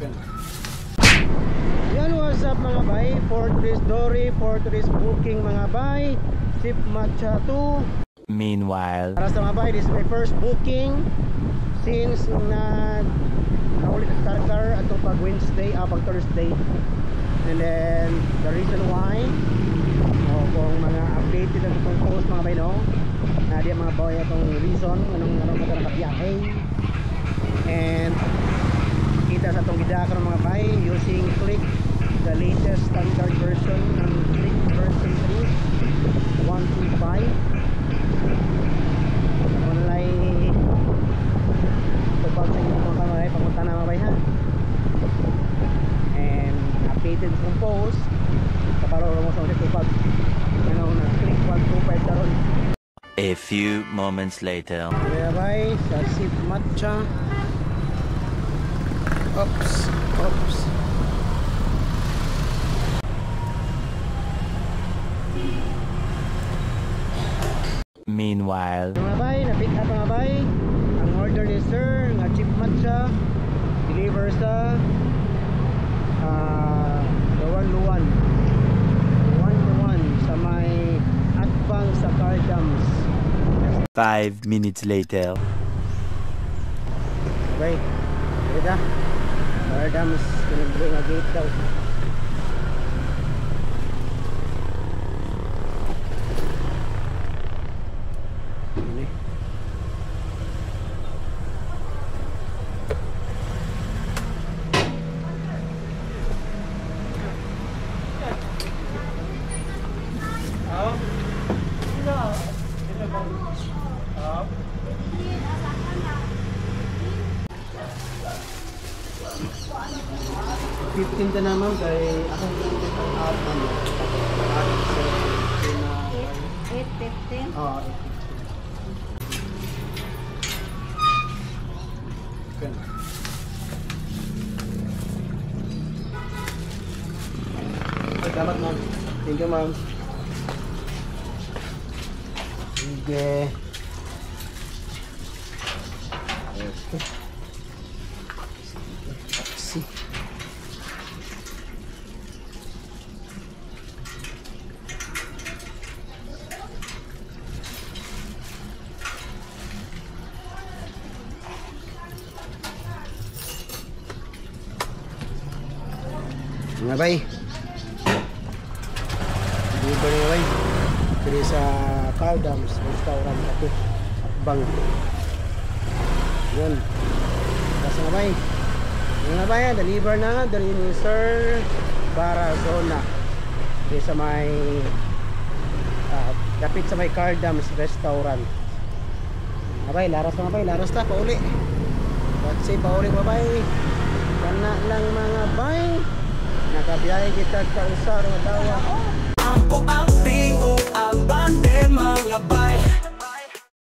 Yan, what's up mga bay? For today's story, for today's booking mga bay, Sip Matcha 2. Meanwhile, para sa mga bay, this is my first booking since na naulit sa Starcar at pag Wednesday, pag Thursday. And then the reason why, kung mga updated ang itong post mga bay, no, na di mga boy itong reason anong naroon ka nakabiyahe. And kita sa itong gidaka ng mga bay using Click, the latest standard version ng Click version 3 125. Online tupag sa inyo mga kamay, pamunta na mga bay ha. And updated sa post kaparoon mo sa ulit tupag na Click 125 daron. a few moments later. Kaya bay sa Sip Matcha. Oops. Meanwhile, Mga bay, na-pick up mga bay. Ang order ni sir, nga Sip Matcha, deliver sa Luwan sa may Atbang sa Cardams. 5 minutes later. Okay, ito Cardams, kinagbuhay nga gate daw. Ini $15 na naman kay akong out ano. $8.15. Oh, $8.15. Salamat ma'am. Thank you ma'am. Sige. Okay. See. Mga bay, deliver nga bay dito sa Cardams restaurant ako Atbang. Yun kasi nga bay, mga bay, deliver na dari ni Sir Barazona dito sa may dapit sa may Cardams restaurant. Mga bay, laras na bay, laras na pauli. Let's say pauli mga bay, kana lang mga bay. Nakabiyahe kita ka usar ng dawa. Ako ang tingo, ang bande mga